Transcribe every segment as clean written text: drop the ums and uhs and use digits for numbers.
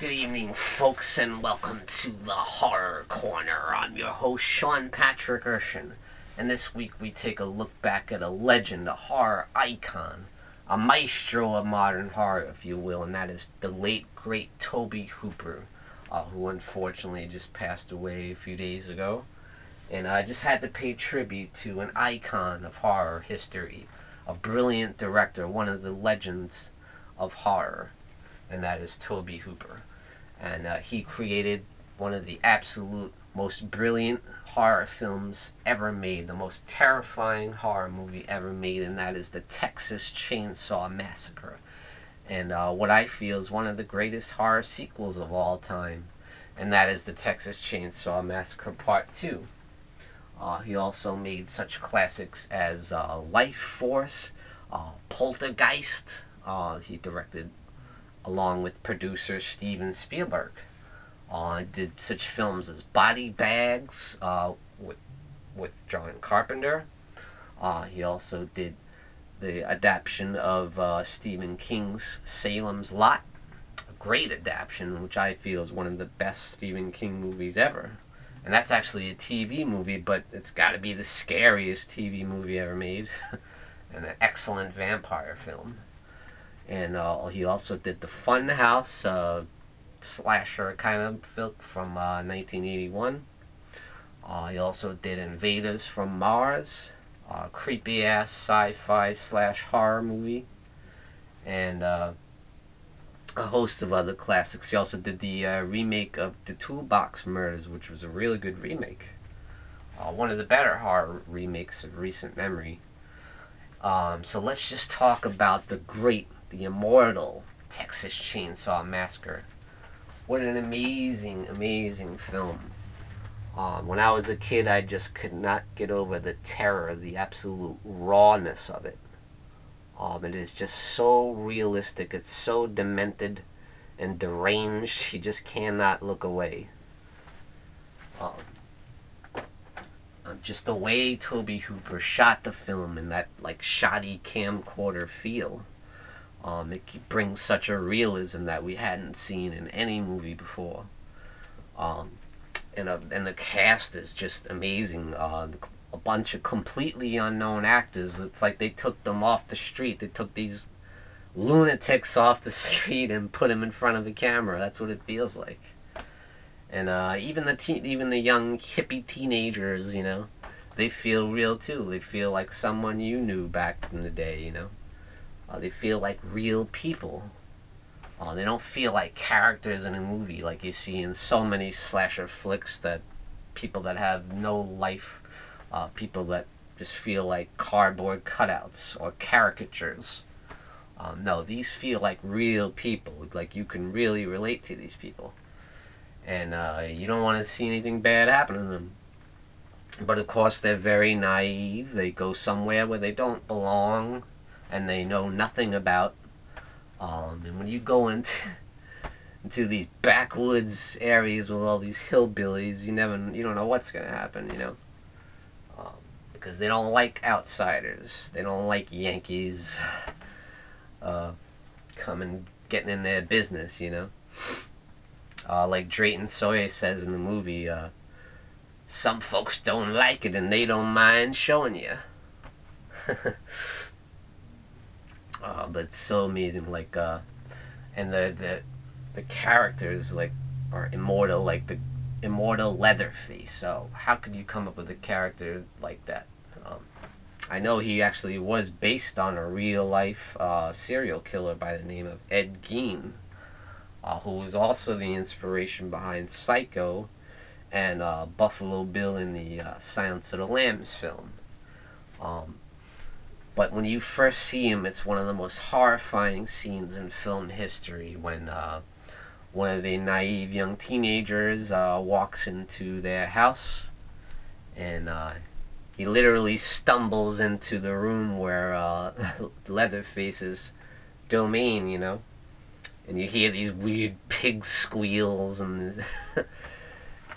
Good evening, folks, and welcome to the Horror Corner. I'm your host, Sean Patrick Erschen, and this week we take a look back at a legend, a horror icon, a maestro of modern horror, if you will, and that is the late, great Tobe Hooper, who unfortunately just passed away a few days ago. And I just had to pay tribute to an icon of horror history, a brilliant director, one of the legends of horror, and that is Tobe Hooper. And he created one of the absolute most brilliant horror films ever made, the most terrifying horror movie ever made, and that is the Texas Chainsaw Massacre. And what I feel is one of the greatest horror sequels of all time, and that is the Texas Chainsaw Massacre Part 2. He also made such classics as Life Force, Poltergeist. He directed along with producer Steven Spielberg. Did such films as Body Bags with John Carpenter. He also did the adaptation of Stephen King's Salem's Lot, a great adaptation, which I feel is one of the best Stephen King movies ever. And that's actually a TV movie, but it's got to be the scariest TV movie ever made, and an excellent vampire film. And he also did the Funhouse slasher kind of film from 1981. He also did Invaders from Mars, creepy ass sci-fi / horror movie, and a host of other classics. He also did the remake of The Toolbox Murders, which was a really good remake. One of the better horror remakes of recent memory. So let's just talk about the immortal Texas Chainsaw Massacre. What an amazing, amazing film. When I was a kid, I just could not get over the terror, the absolute rawness of it. It is just so realistic. It's so demented and deranged. You just cannot look away. Just the way Tobe Hooper shot the film in that like shoddy camcorder feel. It brings such a realism that we hadn't seen in any movie before. And the cast is just amazing. A bunch of completely unknown actors. It's like they took them off the street. They took these lunatics off the street and put them in front of the camera. That's what it feels like. And even the young hippie teenagers, you know, they feel real too. They feel like someone you knew back in the day, you know. They feel like real people. They don't feel like characters in a movie like you see in so many slasher flicks, that people that have no life, people that just feel like cardboard cutouts or caricatures. No, these feel like real people, like you can really relate to these people. And you don't want to see anything bad happen to them. But of course they're very naive. They go somewhere where they don't belong and they know nothing about. And when you go into these backwoods areas with all these hillbillies, you don't know what's gonna happen, you know, because they don't like outsiders. They don't like Yankees coming getting in their business, you know. Like Drayton Sawyer says in the movie, some folks don't like it and they don't mind showing you. But it's so amazing, like, and the characters, like, are immortal, like the immortal Leatherface. So how could you come up with a character like that? I know he actually was based on a real-life serial killer by the name of Ed Gein, who was also the inspiration behind Psycho and Buffalo Bill in the Silence of the Lambs film. But when you first see him, it's one of the most horrifying scenes in film history, when one of the naive young teenagers walks into their house, and he literally stumbles into the room where Leatherface's domain, you know, and you hear these weird pig squeals, and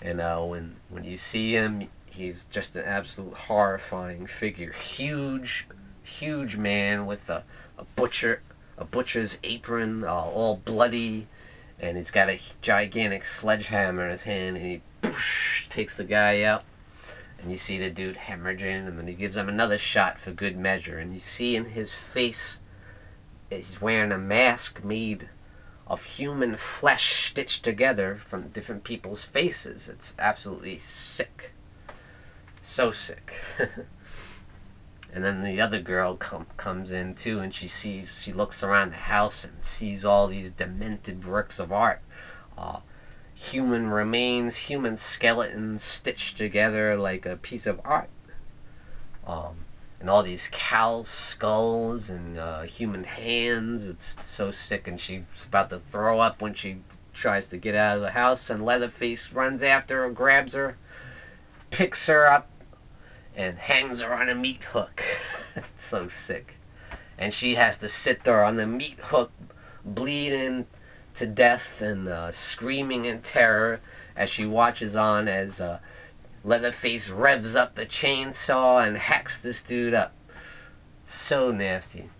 and when you see him, he's just an absolute horrifying figure. Huge man with a butcher's apron, all bloody, and he's got a gigantic sledgehammer in his hand, and he takes the guy out, and you see the dude hemorrhaging, and then he gives him another shot for good measure, and you see in his face he's wearing a mask made of human flesh stitched together from different people's faces. It's absolutely sick. So sick. And then the other girl comes in too, and she looks around the house and sees all these demented works of art. Human remains, human skeletons stitched together like a piece of art. And all these cow skulls and human hands. It's so sick, and she's about to throw up when she tries to get out of the house, and Leatherface runs after her, grabs her, picks her up, and hangs her on a meat hook. It's so sick. And she has to sit there on the meat hook, bleeding to death and screaming in terror as she watches on as Leatherface revs up the chainsaw and hacks this dude up. So nasty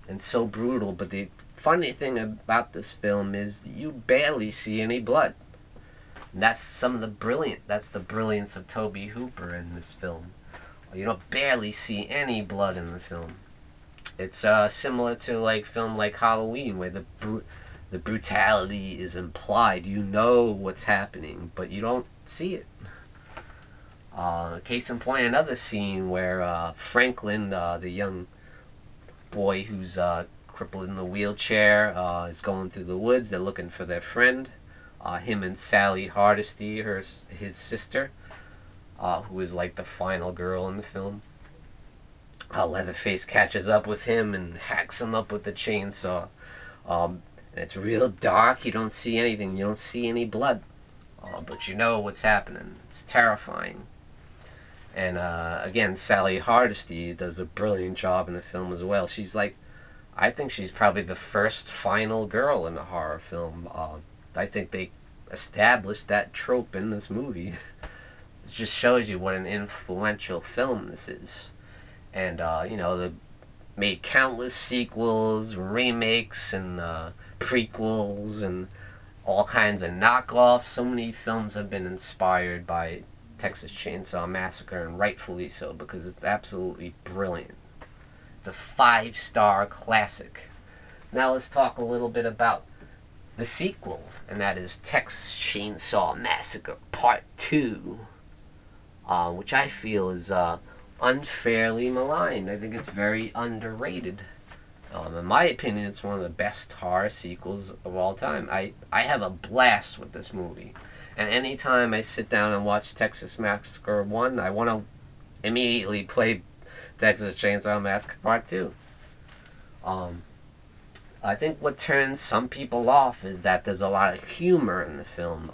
and so brutal. But the funny thing about this film is that you barely see any blood. And that's the brilliance of Tobe Hooper in this film. You don't barely see any blood in the film. It's similar to like film like Halloween, where the brutality is implied. You know what's happening, but you don't see it. Case in point, another scene where Franklin, the young boy who's crippled in the wheelchair, is going through the woods. They're looking for their friend. Him and Sally Hardesty, his sister, who is like the final girl in the film. Leatherface catches up with him and hacks him up with the chainsaw. And it's real dark. You don't see anything. You don't see any blood. But you know what's happening. It's terrifying. And again, Sally Hardesty does a brilliant job in the film as well. She's like, I think she's probably the first final girl in a horror film. I think they established that trope in this movie. It just shows you what an influential film this is. And, you know, they made countless sequels, remakes, and prequels, and all kinds of knockoffs. So many films have been inspired by Texas Chainsaw Massacre, and rightfully so, because it's absolutely brilliant. It's a 5-star classic. Now let's talk a little bit about the sequel, and that is Texas Chainsaw Massacre Part 2, which I feel is unfairly maligned. I think it's very underrated. In my opinion, it's one of the best horror sequels of all time. I have a blast with this movie. And anytime I sit down and watch Texas Massacre 1, I want to immediately play Texas Chainsaw Massacre Part 2. I think what turns some people off is that there's a lot of humor in the film.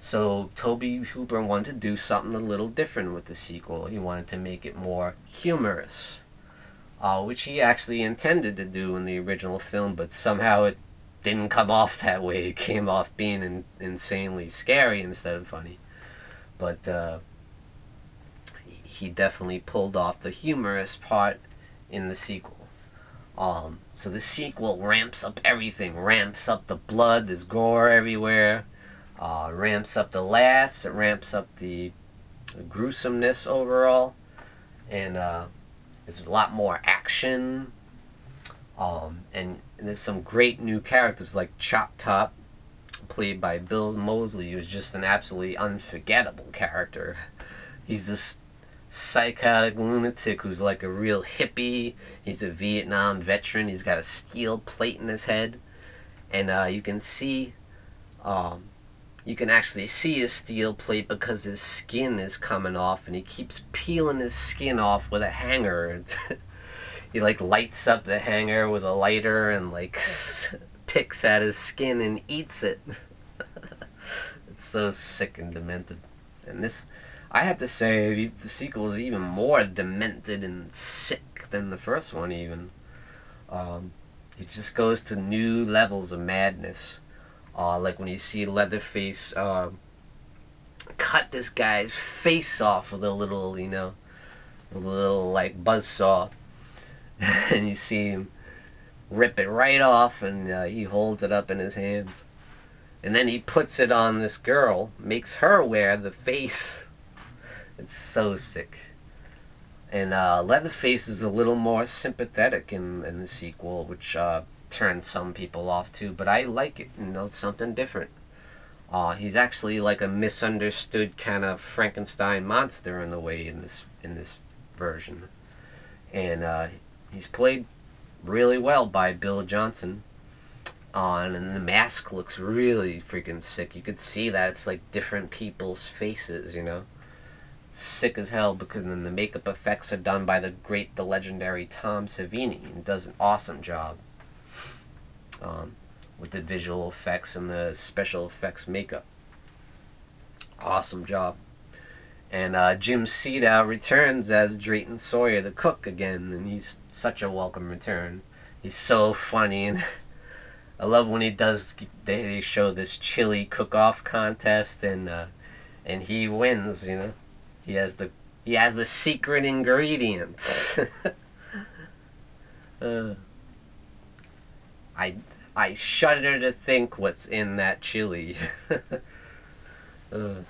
So Tobe Hooper wanted to do something a little different with the sequel. He wanted to make it more humorous, which he actually intended to do in the original film, but somehow it didn't come off that way. It came off being insanely scary instead of funny. But he definitely pulled off the humorous part in the sequel. So the sequel ramps up everything. Ramps up the blood, there's gore everywhere. Ramps up the laughs, it ramps up the gruesomeness overall. And there's a lot more action. And there's some great new characters like Chop Top, played by Bill Moseley, who's just an absolutely unforgettable character. He's this psychotic lunatic who's like a real hippie. He's a Vietnam veteran. He's got a steel plate in his head, and you can actually see his steel plate because his skin is coming off, and he keeps peeling his skin off with a hanger. He like lights up the hanger with a lighter and like picks at his skin and eats it. It's so sick and demented. And this, I have to say, the sequel is even more demented and sick than the first one even. It just goes to new levels of madness. Like when you see Leatherface cut this guy's face off with a little, like buzzsaw. And you see him rip it right off, and he holds it up in his hands. And then he puts it on this girl, makes her wear the face. It's so sick. And Leatherface is a little more sympathetic in the sequel, which turns some people off too. But I like it. You know, it's something different. He's actually like a misunderstood kind of Frankenstein monster in a way in this version. And he's played really well by Bill Johnson. And the mask looks really freaking sick. You could see that it's like different people's faces, you know. Sick as hell, because then the makeup effects are done by the legendary Tom Savini, and does an awesome job with the visual effects and the special effects makeup. Awesome job. And Jim Siedow returns as Drayton Sawyer, the cook, again, and he's such a welcome return. He's so funny, and I love when they show this chili cook-off contest, and he wins, you know. He has the secret ingredients. I shudder to think what's in that chili. But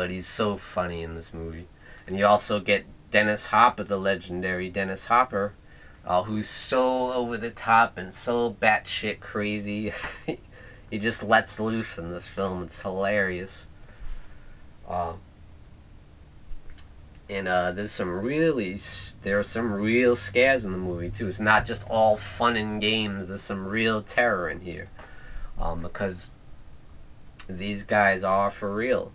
he's so funny in this movie. And you also get Dennis Hopper, the legendary Dennis Hopper, who's so over the top and so batshit crazy. He just lets loose in this film. It's hilarious. And there are some real scares in the movie too. It's not just all fun and games. There's some real terror in here, because these guys are for real.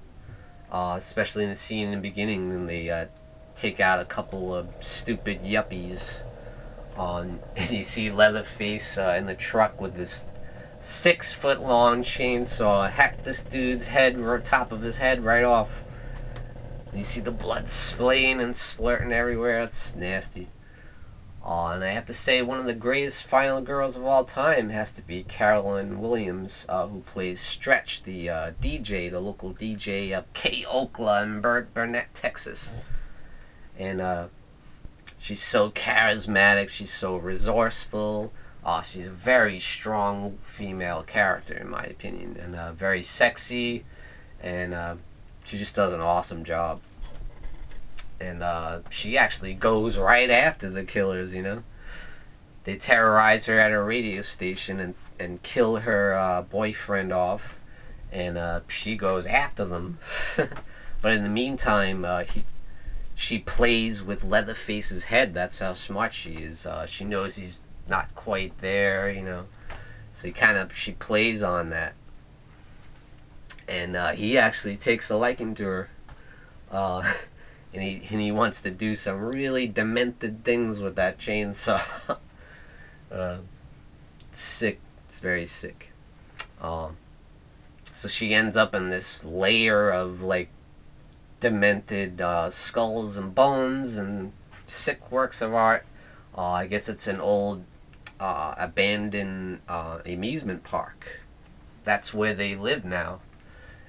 Especially in the scene in the beginning when they take out a couple of stupid yuppies. And you see Leatherface in the truck with this 6-foot-long chainsaw, hack this dude's head, top of his head right off. And you see the blood splaying and splurting everywhere. It's nasty. And I have to say, one of the greatest final girls of all time has to be Carolyn Williams, who plays Stretch, the DJ, the local DJ of K-Okla in Burnett, Texas. And she's so charismatic, she's so resourceful. She's a very strong female character, in my opinion, and very sexy, and she just does an awesome job. And she actually goes right after the killers, you know. They terrorize her at a radio station and kill her boyfriend off, and she goes after them. But in the meantime, she plays with Leatherface's head. That's how smart she is. She knows he's not quite there, you know. So she plays on that. And he actually takes a liking to her. And he wants to do some really demented things with that chainsaw. Sick. It's very sick. So she ends up in this layer of like demented skulls and bones and sick works of art. I guess it's an old abandoned amusement park. That's where they live now.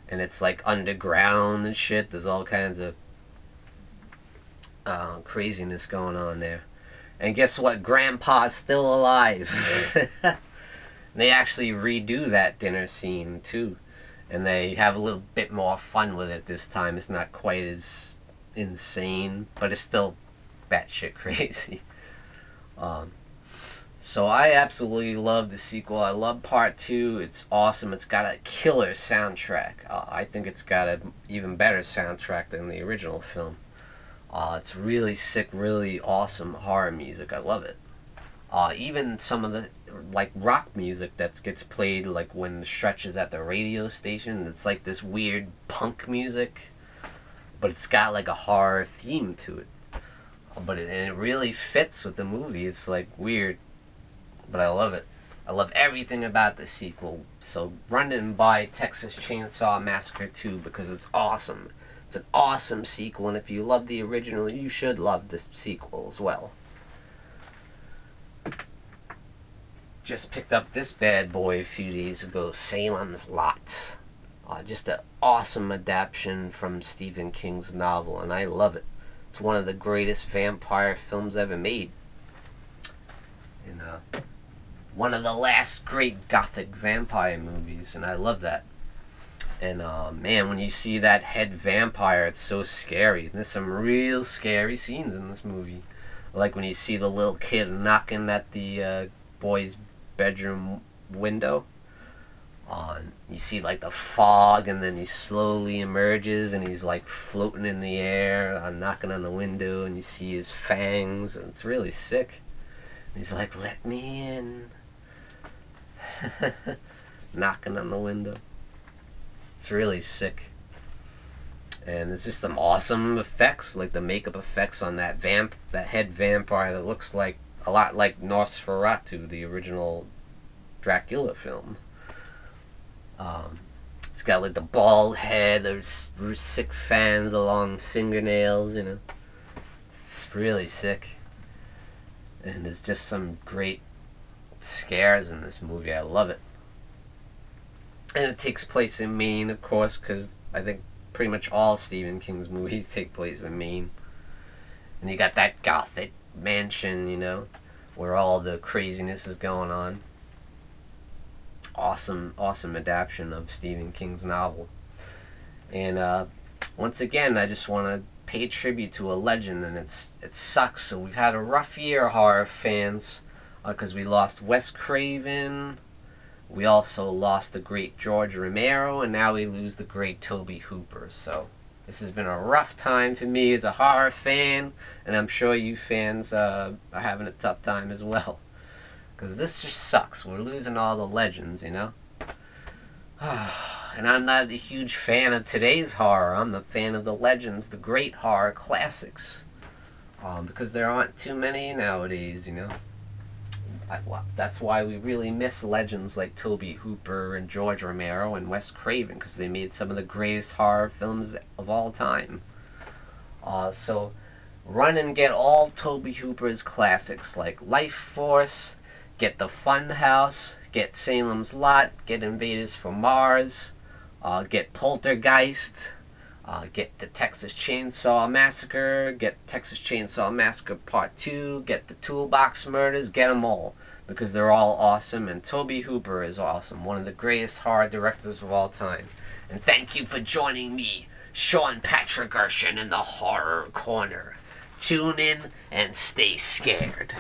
And it's like underground and shit. There's all kinds of craziness going on there. And guess what? Grandpa's still alive. They actually redo that dinner scene too, and they have a little bit more fun with it this time. It's not quite as insane, but it's still batshit crazy. So I absolutely love the sequel. I love part 2. It's awesome. It's got a killer soundtrack. I think it's got an even better soundtrack than the original film. It's really sick, really awesome horror music. I love it. Even some of the like rock music that gets played like when Stretch is at the radio station. It's like this weird punk music, but it's got like a horror theme to it. And it really fits with the movie. It's like weird, but I love it. I love everything about the sequel. So run and buy Texas Chainsaw Massacre 2 because it's awesome. It's an awesome sequel, and if you love the original, you should love this sequel as well. Just picked up this bad boy a few days ago, Salem's Lot. Just an awesome adaptation from Stephen King's novel, and I love it. It's one of the greatest vampire films ever made. And one of the last great gothic vampire movies, and I love that. And man, when you see that head vampire, it's so scary. And there's some real scary scenes in this movie. Like when you see the little kid knocking at the boy's bedroom window. You see like the fog, and then he slowly emerges, and he's like floating in the air, knocking on the window, and you see his fangs, and it's really sick. And he's like, "Let me in," knocking on the window. It's really sick. And there's just some awesome effects, like the makeup effects on that head vampire that looks like a lot like Nosferatu, the original Dracula film. It's got like the bald head, there's sick fangs, the long fingernails, you know. It's really sick. And there's just some great scares in this movie. I love it. And it takes place in Maine, of course, because I think pretty much all Stephen King's movies take place in Maine. And you got that gothic mansion, you know, where all the craziness is going on. Awesome adaptation of Stephen King's novel. And once again, I just want to pay tribute to a legend, and it sucks. So we've had a rough year, horror fans, because we lost Wes Craven. We also lost the great George Romero, and now we lose the great Tobe Hooper. So this has been a rough time for me as a horror fan, and I'm sure you fans are having a tough time as well. Because this just sucks. We're losing all the legends, you know? And I'm not a huge fan of today's horror. I'm a fan of the legends, the great horror classics. Because there aren't too many nowadays, you know? That's why we really miss legends like Tobe Hooper and George Romero and Wes Craven, because they made some of the greatest horror films of all time. So run and get all Tobe Hooper's classics like Life Force, get The Funhouse, get Salem's Lot, get Invaders from Mars, get Poltergeist, get the Texas Chainsaw Massacre, get Texas Chainsaw Massacre Part 2, get the Toolbox Murders, get them all, because they're all awesome, and Tobe Hooper is awesome, one of the greatest horror directors of all time. And thank you for joining me, Sean Patrick Erschen, in the Horror Corner. Tune in and stay scared.